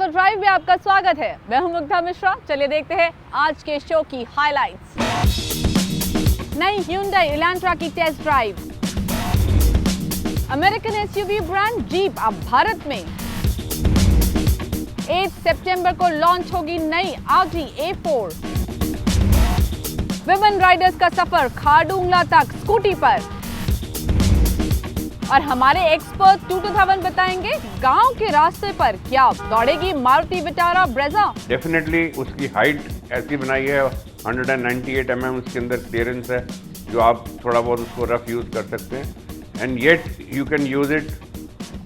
Turbo drive में आपका स्वागत है। मैं हूं मुग्धा मिश्रा। चलिए देखते हैं आज के शो की हाइलाइट्स। नई Hyundai Elantra की test drive. American SUV brand Jeep अब भारत में। 8 सितंबर को लॉन्च होगी नई Audi A4। विमेन राइडर्स का सफर खारडुंगला तक स्कूटी पर। और हमारे एक्सपर्ट 2-7 बताएंगे गांव के रास्ते पर क्या दौड़ेगी मारुति विटारा ब्रेजा। डेफिनेटली उसकी हाइट ऐसी बनाई है, 198 mm उसके अंदर क्लियरेंस है, जो आप थोड़ा बहुत उसको रफ यूज कर सकते हैं। And yet you can use it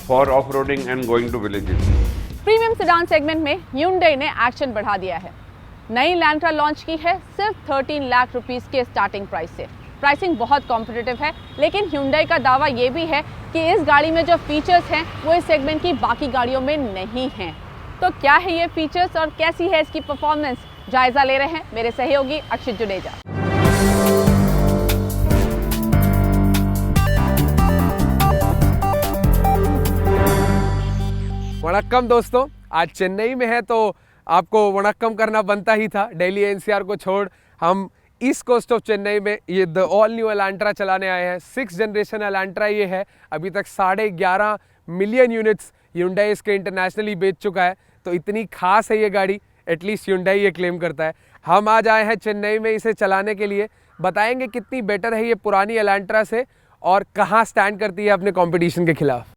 for off roading and going to villages. Premium sedan segment में Hyundai ने एक्शन बढ़ा दिया है। नई Elantra लॉन्च की है सिर्फ 13 लाख रुपीस के स्टार्टिंग प्राइस से। प्राइसिंग बहुत कॉम्पिटिटिव है, लेकिन Hyundai का दावा ये भी है कि इस गाड़ी में जो फीचर्स हैं वो इस सेगमेंट की बाकी गाड़ियों में नहीं हैं। तो क्या है ये फीचर्स और कैसी है इसकी परफॉर्मेंस, जायजा ले रहे हैं मेरे सहयोगी अक्षित जुडेजा। वणक्कम दोस्तों, आज चेन्नई में है तो आपको वणक्कम करना बनता ही था। दिल्ली एनसीआर को छोड़ हम ईस्ट कोस्ट ऑफ चेन्नई में ये द ऑल न्यू एलांट्रा चलाने आए हैं। 6th जनरेशन एलांट्रा ये है। अभी तक 11.5 मिलियन यूनिट्स Hyundai इसके इंटरनेशनली बेच चुका है। तो इतनी खास है ये गाड़ी, एटलीस्ट Hyundai ये क्लेम करता है। हम आज आए हैं चेन्नई में इसे चलाने के लिए। बताएंगे कितनी बेटर है ये पुरानी एलांट्रा से और कहाँ स्टैंड करती है अपने कॉम्पिटिशन के खिलाफ।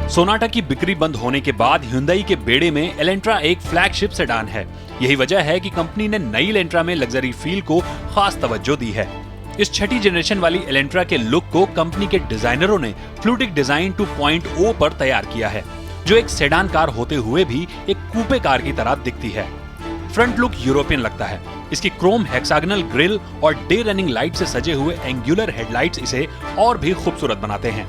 सोनाटा की बिक्री बंद होने के बाद Hyundai के बेड़े में एलेंट्रा एक फ्लैगशिप सेडान है। यही वजह है कि कंपनी ने नई एलेंट्रा में लग्जरी फील को खास तवज्जो दी है। इस छठी जनरेशन वाली एलेंट्रा के लुक को कंपनी के डिजाइनरों ने फ्लूटिक डिजाइन 2.0 पर तैयार किया है, जो एक सेडान कार होते हुए भी एक कूपे कार की तरह दिखती है। फ्रंट लुक यूरोपियन लगता है। इसकी क्रोम हेक्सागनल ग्रिल और डे रनिंग लाइट से सजे हुए एंगुलर हेडलाइट्स इसे और भी खूबसूरत बनाते हैं।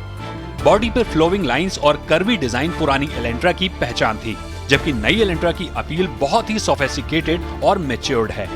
बॉडी पर फ्लोविंग लाइंस और कर्वी डिजाइन पुरानी एलेंट्रा की पहचान थी, जबकि नई एलेंट्रा की अपील बहुत ही सोफिस्टिकेटेड और मैच्योर्ड है।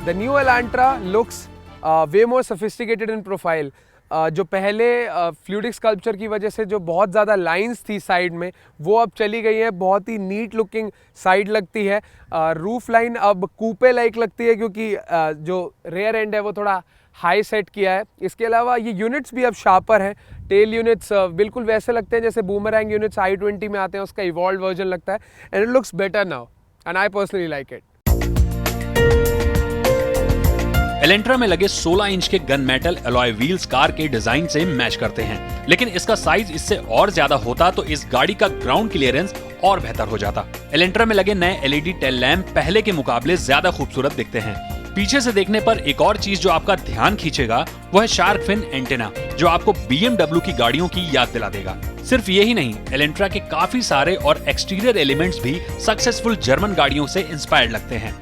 The new Elantra looks way more sophisticated in profile. जो पहले फ्लूइडिक स्कल्पचर की वजह से जो बहुत ज़्यादा लाइंस थी साइड में, वो अब चली गई है। बहुत ही नीट लुकिंग साइड लगती है। रूफ लाइन अब कूपे लाइक लगती है, क्योंकि जो रेयर एंड है वो थोड़ा हाई सेट किया है। इसके अलावा ये यूनिट्स भी अब शार्पर हैं। टेल यूनिट्स बिल्कुल वैसे लगते हैं जैसे बूमरैंग यूनिट्स i20 में आते हैं, उसका इवॉल्व वर्जन लगता है। And it looks better now and I personally like it. Elantra में लगे 16 इंच के gun metal alloy wheels car के डिजाइन से मैच करते हैं, लेकिन इसका साइज इससे और ज्यादा होता तो इस गाड़ी का ग्राउंड क्लियरेंस और बेहतर हो जाता। एलेंट्रा में लगे नए LED टेल लैंप पहले के मुकाबले ज्यादा खूबसूरत दिखते हैं। पीछे से देखने पर एक और चीज जो आपका ध्यान खींचेगा वो है शार्क फिन एंटेना, जो आपको BMW की गाड़ियों की याद दिला देगा। सिर्फ यही नहीं, एलेंट्रा के काफी सारे और एक्सटीरियर एलिमेंट्स भी सक्सेसफुल जर्मन गाड़ियों से इंस्पायर्ड लगते हैं।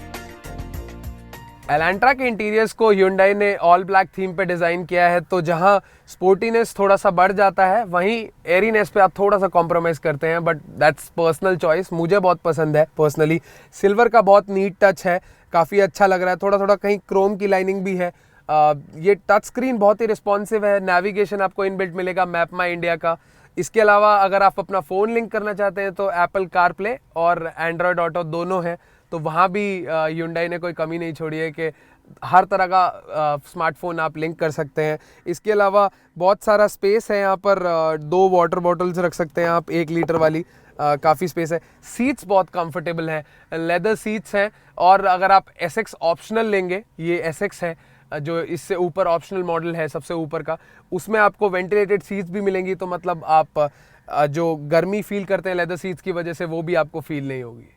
एलांट्रा के इंटीरियर्स को Hyundai ने ऑल ब्लैक थीम पे डिज़ाइन किया है, तो जहां स्पोर्टीनेस थोड़ा सा बढ़ जाता है, वहीं एरीनेस पे आप थोड़ा सा कॉम्प्रोमाइज़ करते हैं, बट दैट्स पर्सनल चॉइस। मुझे बहुत पसंद है पर्सनली। सिल्वर का बहुत नीट टच है, काफ़ी अच्छा लग रहा है। थोड़ा थोड़ा कहीं क्रोम की लाइनिंग भी है। ये टच स्क्रीन बहुत ही रिस्पॉन्सिव है। नेविगेशन आपको इनबिल्ट मिलेगा मैप माई इंडिया का। इसके अलावा अगर आप अपना फ़ोन लिंक करना चाहते हैं तो एप्पल कारप्ले और एंड्रॉयड ऑटो दोनों हैं, तो वहाँ भी Hyundai ने कोई कमी नहीं छोड़ी है कि हर तरह का स्मार्टफोन आप लिंक कर सकते हैं। इसके अलावा बहुत सारा स्पेस है यहाँ पर। 2 वाटर बॉटल्स रख सकते हैं आप, 1 लीटर वाली। काफ़ी स्पेस है। सीट्स बहुत कंफर्टेबल हैं, लेदर सीट्स हैं। और अगर आप SX ऑप्शनल लेंगे, ये SX है जो इससे ऊपर ऑप्शनल मॉडल है सबसे ऊपर का, उसमें आपको वेंटिलेटेड सीट्स भी मिलेंगी। तो मतलब आप जो गर्मी फील करते हैं लेदर सीट्स की वजह से, वो भी आपको फील नहीं होगी।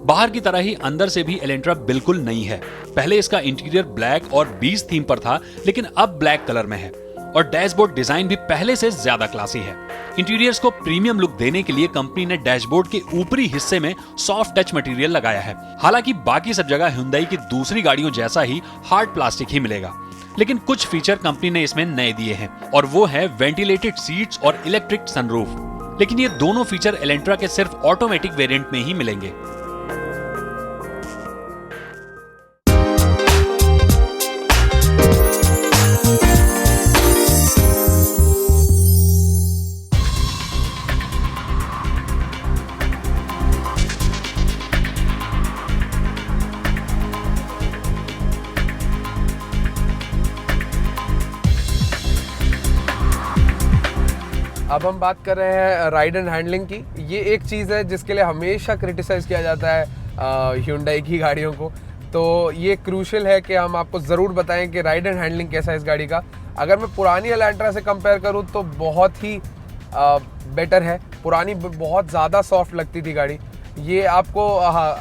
बाहर की तरह ही अंदर से भी एलेंट्रा बिल्कुल नई है। पहले इसका इंटीरियर ब्लैक और बीज थीम पर था, लेकिन अब ब्लैक कलर में है। और डैशबोर्ड डिजाइन भी पहले से ज्यादा क्लासी है। इंटीरियर्स को प्रीमियम लुक देने के लिए कंपनी ने डैशबोर्ड के ऊपरी हिस्से में सॉफ्ट टच मटेरियल लगाया है। हालांकि बाकी सब जगह Hyundai की दूसरी गाड़ियों जैसा ही हार्ड प्लास्टिक ही मिलेगा, लेकिन कुछ फीचर कंपनी ने इसमें नए दिए हैं, और वो है वेंटिलेटेड सीट्स और इलेक्ट्रिक सनरूफ। लेकिन ये दोनों फीचर एलेंट्रा के सिर्फ ऑटोमेटिक वेरिएंट में ही मिलेंगे। अब हम बात कर रहे हैं राइड एंड हैंडलिंग की। ये एक चीज़ है जिसके लिए हमेशा क्रिटिसाइज़ किया जाता है Hyundai की गाड़ियों को, तो ये क्रूशल है कि हम आपको ज़रूर बताएं कि राइड एंड हैंडलिंग कैसा है इस गाड़ी का। अगर मैं पुरानी एलेंट्रा से कंपेयर करूं तो बहुत ही बेटर है। पुरानी बहुत ज़्यादा सॉफ्ट लगती थी गाड़ी। ये आपको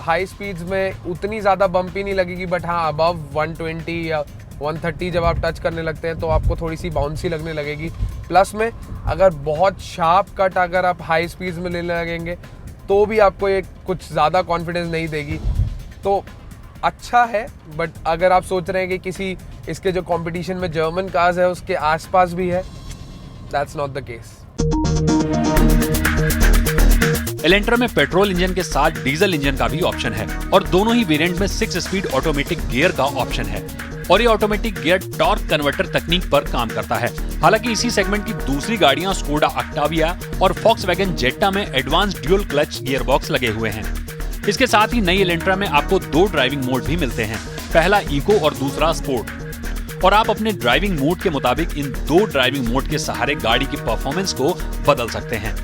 हाई स्पीड्स में उतनी ज़्यादा बम्पी नहीं लगेगी, बट हाँ अबव 120 या 130 जब आप टच करने लगते हैं तो आपको थोड़ी सी बाउंसी लगने लगेगी। प्लस में अगर बहुत शार्प कट अगर आप हाई स्पीड्स में लेने लगेंगे तो भी आपको ये कुछ ज़्यादा कॉन्फिडेंस नहीं देगी। तो अच्छा है, बट अगर आप सोच रहे हैं कि किसी इसके जो कंपटीशन में जर्मन कार्स है उसके आसपास भी है, that's not the case. Elantra में पेट्रोल इंजन के साथ डीजल इंजन का भी ऑप्शन है और दोनों ही वेरिएंट में 6 स्पीड ऑटोमेटिक गियर का ऑप्शन है और ये ऑटोमेटिक गियर टॉर्क कन्वर्टर तकनीक पर काम करता है। हालांकि इसी सेगमेंट की दूसरी गाड़ियां स्कोडा ऑक्टाविया और फॉक्सवैगन जेट्टा में advance dual clutch gear box लगे हुए हैं। इसके साथ ही नई एलेंट्रा में आपको 2 ड्राइविंग मोड भी मिलते हैं, पहला इको और दूसरा स्पोर्ट, और आप अपने ड्राइविंग मूड के मुताबिक इन 2 ड्राइविंग मोड के सहारे गाड़ी की परफॉर्मेंस को बदल सकते हैं।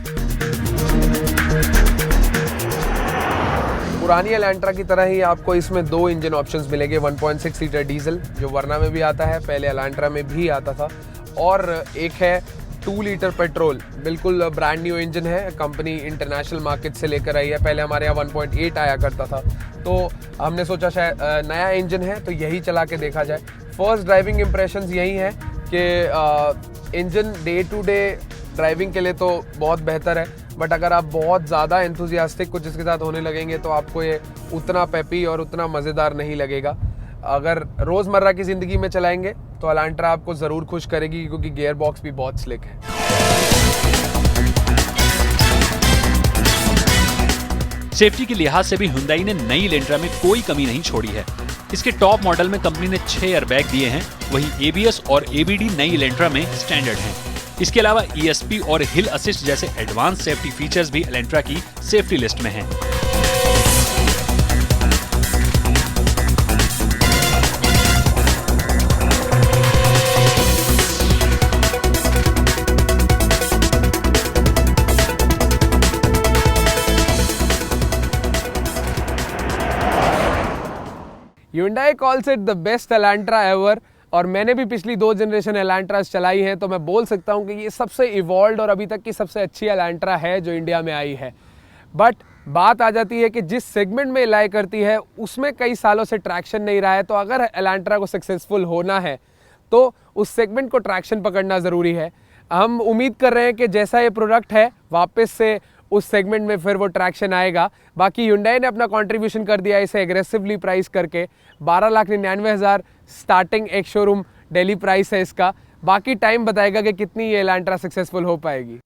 पुरानी एलेंट्रा की तरह ही आपको इसमें 2 इंजन ऑप्शंस मिलेंगे, 1.6 लीटर डीजल जो वरना में भी आता है, पहले एलेंट्रा में भी आता था, और एक है 2 लीटर पेट्रोल। बिल्कुल ब्रांड न्यू इंजन है, कंपनी इंटरनेशनल मार्केट से लेकर आई है। पहले हमारे यहाँ 1.8 आया करता था, तो हमने सोचा शायद नया इंजन है तो यही चला के देखा जाए। फर्स्ट ड्राइविंग इम्प्रेशंस यही है कि engine day to day driving के लिए तो बहुत बेहतर है, बट अगर आप बहुत ज़्यादा एंथुजियास्टिक कुछ इसके साथ होने लगेंगे तो आपको ये उतना पेपी और उतना मज़ेदार नहीं लगेगा। अगर रोज़मर्रा की ज़िंदगी में चलाएंगे तो एलेंट्रा आपको ज़रूर खुश करेगी, क्योंकि गियर बॉक्स भी बहुत स्लिक है। सेफ्टी के लिहाज से भी Hyundai ने नई एलेंट्रा में कोई कमी नहीं छोड़ी है। इसके टॉप मॉडल में कंपनी ने 6 एयरबैग दिए हैं, वहीं ABS और ABD नई एलेंट्रा में स्टैंडर्ड हैं। इसके अलावा ESP और हिल असिस्ट जैसे एडवांस सेफ्टी फीचर्स भी एलेंट्रा की सेफ्टी लिस्ट में हैं। Hyundai calls it the best Elantra ever, और मैंने भी पिछली 2 जनरेशन एलेंट्रास चलाई हैं, तो मैं बोल सकता हूं कि ये सबसे इवॉल्व्ड और अभी तक की सबसे अच्छी एलेंट्रा है जो इंडिया में आई है। बट बात आ जाती है कि जिस सेगमेंट में लाई करती है उसमें कई सालों से ट्रैक्शन नहीं रहा है, तो अगर एलेंट्रा को सक्सेसफुल होना है तो उस सेगमेंट को ट्रैक्शन पकड़ना ज़रूरी है। हम उम्मीद कर रहे हैं कि जैसा ये प्रोडक्ट है वापस से उस सेगमेंट में फिर वो ट्रैक्शन आएगा। बाकी Hyundai ने अपना कंट्रीब्यूशन कर दिया इसे एग्रेसिवली प्राइस करके। 12,99,000 स्टार्टिंग एक शोरूम दिल्ली प्राइस है इसका। बाकी टाइम बताएगा कि कितनी ये एलेंट्रा सक्सेसफुल हो पाएगी।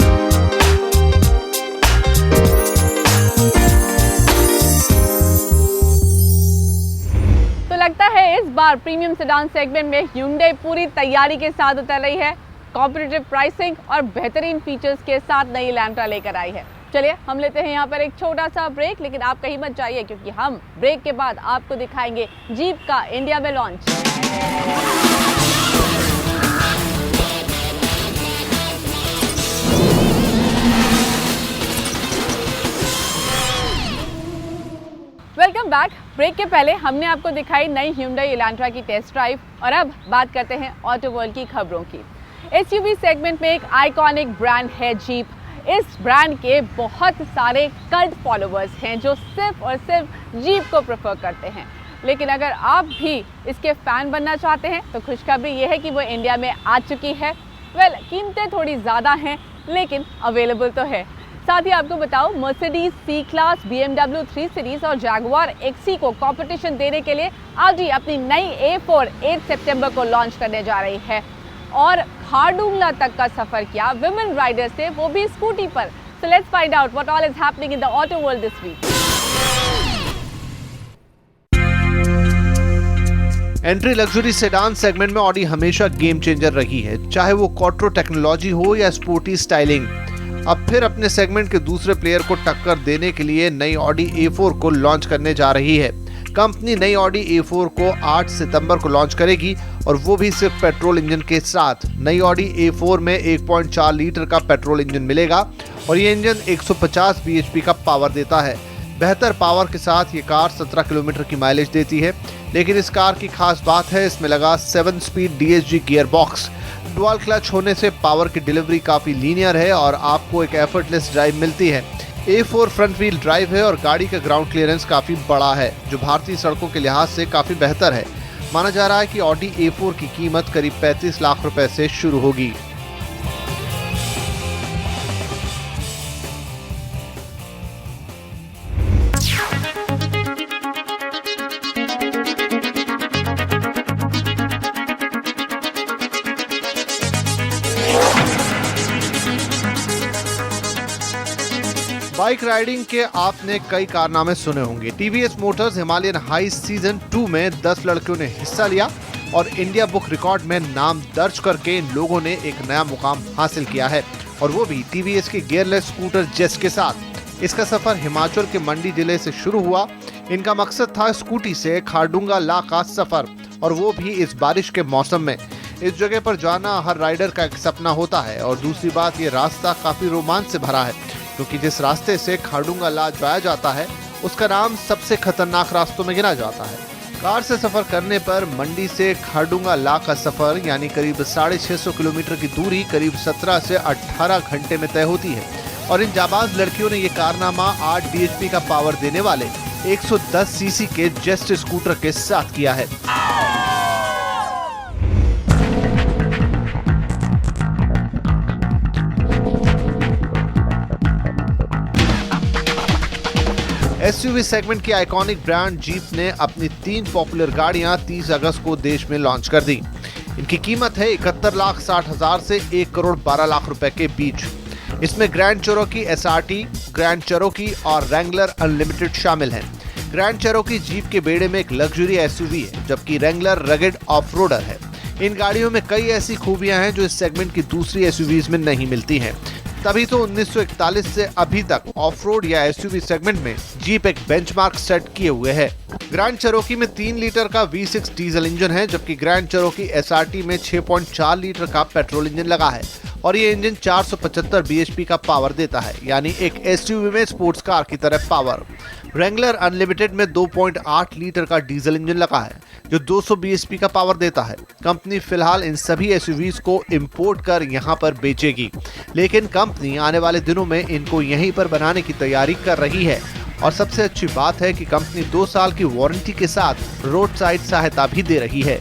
तो लगता है इस बार प्रीमियम सेडान सेगमेंट में Hyundai पूरी तैयारी के साथ उतर रही है। कॉम्पिटिटिव प्राइसिंग और बेहतरीन फीचर्स के साथ नई एलेंट्रा लेकर आई है। चलिए हम लेते हैं यहाँ पर एक छोटा सा ब्रेक, लेकिन आप कहीं मत जाइए क्योंकि हम ब्रेक के बाद आपको दिखाएंगे जीप का इंडिया में लॉन्च। Welcome back. ब्रेक के पहले हमने आपको दिखाई नई Hyundai एलेंट्रा की टेस्ट ड्राइव, और अब बात करते हैं ऑटो वर्ल्ड की खबरों की। SUV सेगमेंट में एक आइकॉनिक ब्रांड है जीप। इस ब्रांड के बहुत सारे कल्ट फॉलोवर्स हैं जो सिर्फ और सिर्फ जीप को प्रेफर करते हैं। लेकिन अगर आप भी इसके फैन बनना चाहते हैं तो खुशखबरी ये है कि वो इंडिया में आ चुकी है। कीमतें थोड़ी ज़्यादा हैं लेकिन अवेलेबल तो है। साथ ही आपको बताओ मर्सिडीज C-क्लास, BMW 3 सीरीज और जैगुआर XE को कंपटीशन देने के लिए Audi अपनी नई A4 8 सितंबर को लॉन्च करने जा रही है। और खारडुंगला तक का सफर किया विमेन राइडर से, वो भी स्कूटी पर। So let's find out what all is happening in the auto world this week. Entry luxury sedan segment में ऑडी हमेशा गेम चेंजर रही है, चाहे वो क्वाट्रो टेक्नोलॉजी हो या स्पोर्टी स्टाइलिंग। अब फिर अपने सेगमेंट के दूसरे प्लेयर को टक्कर देने के लिए नई ऑडी A4 को लॉन्च करने जा रही है। कंपनी नई ऑडी A4 को 8 सितंबर को लॉन्च करेगी और वो भी सिर्फ पेट्रोल इंजन के साथ। नई ऑडी A4 में 1.4 लीटर का पेट्रोल इंजन मिलेगा और ये इंजन 150 bhp का पावर देता है। बेहतर पावर के साथ ये कार 17 किलोमीटर की माइलेज देती है। लेकिन इस कार की खास बात है इसमें लगा 7 speed DSG gear box. Dual clutch होने से पावर की डिलीवरी काफी लीनियर है और आपको एक एफर्टलेस ड्राइव मिलती है। A4 फ्रंट व्हील ड्राइव है और गाड़ी का ग्राउंड क्लियरेंस काफी बड़ा है, जो भारतीय सड़कों के लिहाज से काफी बेहतर है। माना जा रहा है कि ऑडी A4 की कीमत करीब 35 लाख रुपए से शुरू होगी। बाइक राइडिंग के आपने कई कारनामे सुने होंगे। TVS Motors Himalayan high season 2 में 10 लड़कियों ने हिस्सा लिया और इंडिया बुक रिकॉर्ड में नाम दर्ज करके इन लोगों ने एक नया मुकाम हासिल किया है, और वो भी टीवीएस के गियरलेस स्कूटर जेस्ट के साथ। इसका सफर हिमाचल के मंडी जिले से शुरू हुआ। इनका मकसद था स्कूटी से खारडुंगा ला का सफर, और वो भी इस बारिश के मौसम में। इस जगह पर जाना हर राइडर का एक सपना होता है, और दूसरी बात ये रास्ता काफी रोमांच से भरा है, क्योंकि जिस रास्ते से खारडुंगा ला जाया जाता है उसका नाम सबसे खतरनाक रास्तों में गिना जाता है। कार से सफर करने पर मंडी से खारडुंगा ला का सफर यानी करीब 650 किलोमीटर की दूरी करीब 17 से 18 घंटे में तय होती है, और इन जाबाज लड़कियों ने ये कारनामा 8 bhp का पावर देने वाले 110 cc के जेस्ट स्कूटर के साथ किया है। SUV सेगमेंट की आइकॉनिक ब्रांड जीप ने अपनी 3 पॉपुलर गाड़ियां 30 अगस्त को देश में लॉन्च कर दी। इनकी कीमत है 71,60,000 से 1,12,00,000 रुपए के बीच। इसमें grand Cherokee SRT, grand Cherokee और रैंगलर अनलिमिटेड शामिल हैं। ग्रैंड चेरोकी जीप के बेड़े में एक लग्जरी SUV है, जबकि रैंगलर रगेड ऑफ रोडर है। इन गाड़ियों में कई ऐसी खूबियां हैं जो इस सेगमेंट की दूसरी SUVs में नहीं मिलती हैं। तभी तो 1941 से अभी तक ऑफ रोड या SUV सेगमेंट में जीप एक बेंचमार्क सेट किए हुए है। ग्रैंड चेरोकी में 3 लीटर का V6 डीजल इंजन है, जबकि ग्रैंड चेरोकी SRT में 6.4 लीटर का पेट्रोल इंजन लगा है, और ये इंजन 475 bhp का पावर देता है, यानी एक SUV में स्पोर्ट्स कार की तरह पावर। रैंगलर अनलिमिटेड में 2.8 लीटर का डीजल इंजन लगा है, जो 200 bhp का पावर देता है। कंपनी फिलहाल इन सभी SUVs को इंपोर्ट कर यहाँ पर बेचेगी, लेकिन कंपनी आने वाले दिनों में इनको यहीं पर बनाने की तैयारी कर रही है। और सबसे अच्छी बात है कि कंपनी 2 साल की वारंटी के साथ रोड साइड सहायता भी दे रही है।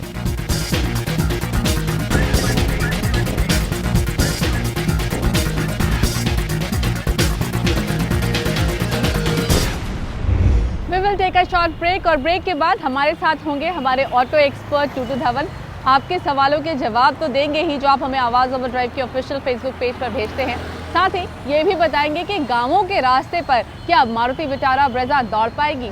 We will take a short break और ब्रेक के बाद हमारे साथ होंगे हमारे ऑटो एक्सपर्ट टूटू धवन। आपके सवालों के जवाब तो देंगे ही, जो आप हमें आवाज़ ओवर ड्राइव के ऑफिशियल फेसबुक पेज पर भेजते हैं। साथ ही ये भी बताएंगे कि गांवों के रास्ते पर क्या मारुति विटारा ब्रेजा दौड़ पाएगी।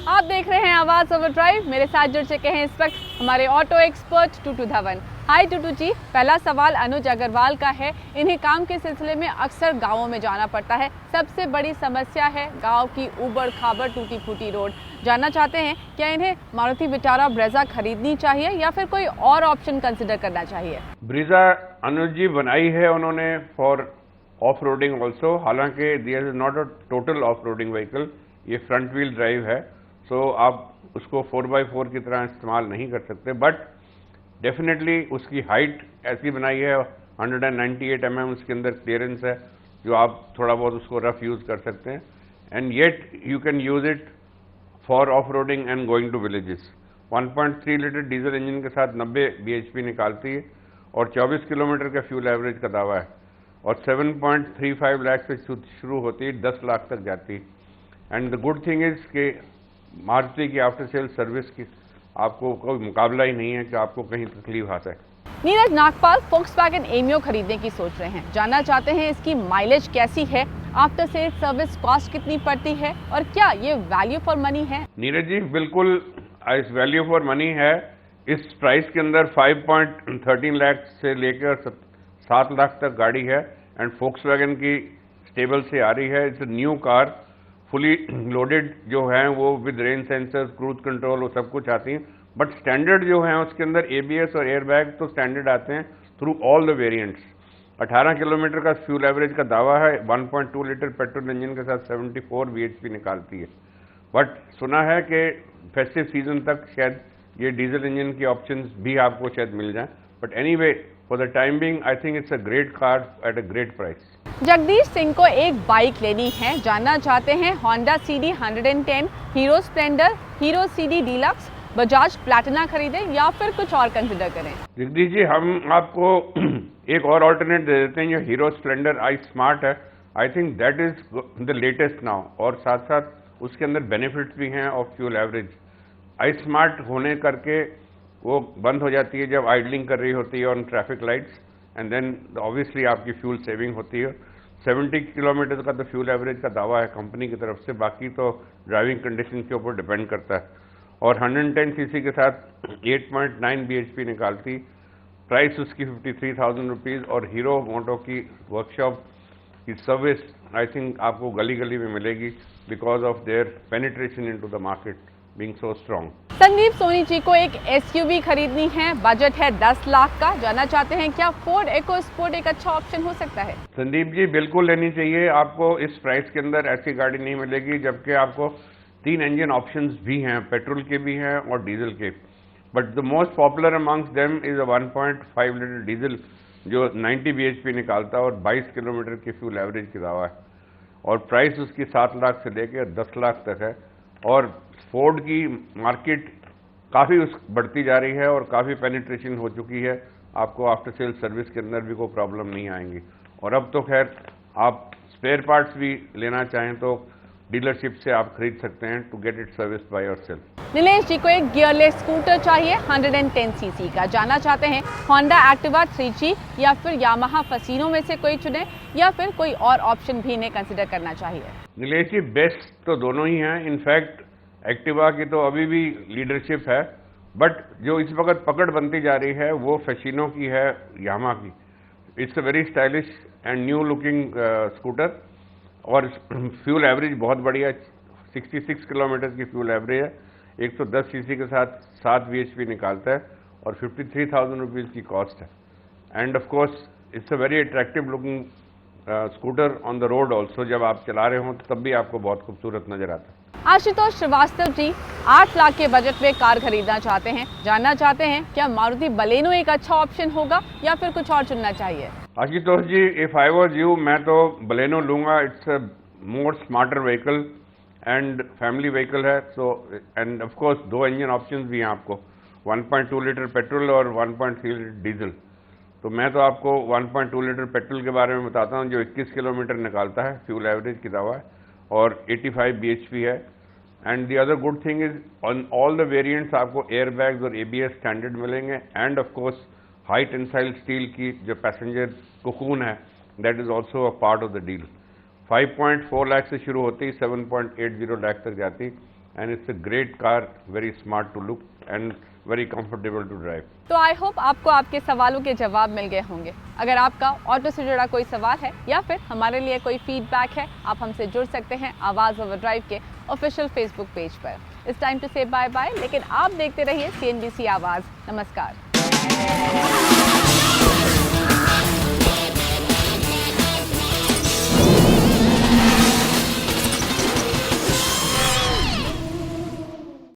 आप देख रहे हैं आवाज़ ओवर ड्राइव। मेरे साथ जुड़ चुके हैं इस वक्त हमारे ऑटो एक्सपर्ट टूटू धवन। हाय टूटू जी, पहला सवाल अनुज अग्रवाल का है। इन्हें काम के सिलसिले में अक्सर गांवों में जाना पड़ता है। सबसे बड़ी समस्या है गांव की ऊबड़ खाबड़ टूटी फूटी रोड। जानना चाहते हैं क्या इन्हें मारुति विटारा ब्रेजा खरीदनी चाहिए या फिर कोई और ऑप्शन कंसिडर करना चाहिए? ब्रीजा अनुज जी बनाई है उन्होंने फॉर ऑफ रोडिंग ऑल्सो। हालांकि this is not a total off roading vehicle, ये फ्रंट व्हील ड्राइव है, सो आप उसको 4x4 की तरह इस्तेमाल नहीं कर सकते। बट डेफिनेटली उसकी हाइट ऐसी बनाई है, 198 mm उसके अंदर क्लियरेंस है, जो आप थोड़ा बहुत उसको रफ यूज़ कर सकते हैं। And yet you can use it for off roading and going to villages. 1.3 litre diesel engine के साथ 90 bhp निकालती है और 24 किलोमीटर का फ्यूल एवरेज का दावा है, और 7.35 लाख से शुरू होती है, 10 लाख तक जाती है। And the good thing is कि मारुति की आफ्टर सेल सर्विस की आपको कोई मुकाबला ही नहीं है कि आपको कहीं तकलीफ आ सके। नीरज नागपाल फोक्सवैगन एमियो खरीदने की सोच रहे हैं। जानना चाहते हैं इसकी माइलेज कैसी है, आफ्टर सेल सर्विस कॉस्ट कितनी पड़ती है और क्या ये वैल्यू फॉर मनी है? नीरज जी बिल्कुल इस वैल्यू फॉर मनी है, इस प्राइस के अंदर 5.13 लाख से लेकर 7 लाख तक गाड़ी है एंड फोक्सवैगन की स्टेबल से आ रही है। It's new car, fully loaded जो है वो with rain sensors, cruise control, वो सब कुछ आती हैं। बट स्टैंडर्ड जो है उसके अंदर ABS और एयरबैग तो स्टैंडर्ड आते हैं through all the variants. 18 kilometre का फ्यूल एवरेज का दावा है। 1.2 लीटर पेट्रोल इंजन के साथ 74 bhp निकालती है। बट सुना है कि फेस्टिव सीजन तक शायद ये डीजल इंजन की ऑप्शंस भी आपको शायद मिल जाएं। But anyway, for the time being I think it's a great car at a great price. Jagdish Singh को एक बाइक लेनी है, जानना चाहते हैं Honda CD 110, hero Splendor, hero CD deluxe, Bajaj Platina खरीदें या फिर कुछ और कंसिडर करें। जगदीश जी, हम आपको एक और ऑल्टरनेट दे देते हैं। जो हीरो स्प्लेंडर आई स्मार्ट है, I think that is the latest now, और साथ साथ उसके अंदर बेनिफिट्स भी हैं of fuel average. I smart होने करके वो बंद हो जाती है जब आइडलिंग कर रही होती है on traffic lights, and then obviously आपकी फ्यूल सेविंग होती है। 70 किलोमीटर का तो फ्यूल एवरेज का दावा है कंपनी की तरफ से, बाकी तो ड्राइविंग कंडीशन के ऊपर डिपेंड करता है। और 110 सीसी के साथ 8.9 bhp निकालती। प्राइस उसकी 53,000 रुपीज़, और हीरो मोटो की वर्कशॉप की सर्विस आई थिंक आपको गली गली में मिलेगी because of their penetration into the market being so strong. Sandeep Soni ji को एक SUV खरीदनी है, बजट है 10 लाख का, जानना चाहते हैं क्या फोर्ड इको स्पोर्ट एक अच्छा ऑप्शन हो सकता है। संदीप जी, बिल्कुल लेनी चाहिए। आपको इस प्राइस के अंदर ऐसी गाड़ी नहीं मिलेगी, जबकि आपको 3 इंजन ऑप्शंस भी हैं, पेट्रोल के भी हैं और डीजल के। But the most popular amongst them is a 1.5 litre diesel जो 90 bhp निकालता है और 22 किलोमीटर की फ्यूल एवरेज की दावा है, और प्राइस उसकी 7 लाख से लेकर 10 लाख तक है। और फोर्ड की मार्केट काफ़ी बढ़ती जा रही है और काफ़ी पेनिट्रेशन हो चुकी है। आपको आफ्टर सेल सर्विस के अंदर भी कोई प्रॉब्लम नहीं आएंगी। और अब तो खैर आप स्पेयर पार्ट्स भी लेना चाहें तो डीलरशिप से आप खरीद सकते हैं to get it service by yourself. Nilesh ji को एक गियरलेस स्कूटर चाहिए 110 सीसी का, जानना चाहते हैं Honda Activa 3G या फिर Yamaha Fasino में से कोई चुने या फिर कोई और ऑप्शन भी इन्हें कंसिडर करना चाहिए। नीलेश जी, बेस्ट तो दोनों ही हैं। इनफैक्ट एक्टिवा की तो अभी भी लीडरशिप है, बट जो इस वक्त पकड़ बनती जा रही है वो फैसिनो की है, यामा की। It's a very stylish and new looking scooter, और फ्यूल एवरेज बहुत बढ़िया, 66 किलोमीटर की फ्यूल एवरेज है। 110 सीसी के साथ 7 bhp निकालता है और 53,000 रुपीज़ की कॉस्ट है। And of course it's a very attractive looking scooter on the road also. जब आप चला रहे हो तब भी आपको बहुत खूबसूरत नजर आता है। आशुतोष श्रीवास्तव जी 8 लाख के बजट में कार खरीदना चाहते हैं, जानना चाहते हैं क्या मारुति बलेनो एक अच्छा ऑप्शन होगा या फिर कुछ और चुनना चाहिए। Ashutosh ji, if I was you, मैं तो बलेनो लूंगा। It's a more smarter vehicle and family vehicle है। So and of course 2 engine options भी हैं आपको, 1.2 लीटर पेट्रोल और 1.3 लीटर डीजल। तो मैं तो आपको 1.2 लीटर पेट्रोल के बारे में बताता हूँ जो 21 किलोमीटर निकालता है, फ्यूल एवरेज की दावा है, और 85 bhp है। And the other good thing is on all the variants आपको एयर बैग्स और ABS स्टैंडर्ड मिलेंगे, and of course high tensile steel की जो पैसेंजर कोकून है that is also a part of the deal. 5.4 lakh से शुरू होती, 7.80 लाख तक जाती, and it's a great car, very smart to look and very comfortable to drive. तो आई होप आपको आपके सवालों के जवाब मिल गए होंगे। अगर आपका ऑटो से जुड़ा कोई सवाल है या फिर हमारे लिए कोई फीडबैक है, आप हमसे जुड़ सकते हैं आवाज़ ओवर ड्राइव के ऑफिशियल फेसबुक पेज पर। इट्स टाइम टू से बाय बाय, लेकिन आप देखते रहिए CNBC आवाज़। नमस्कार।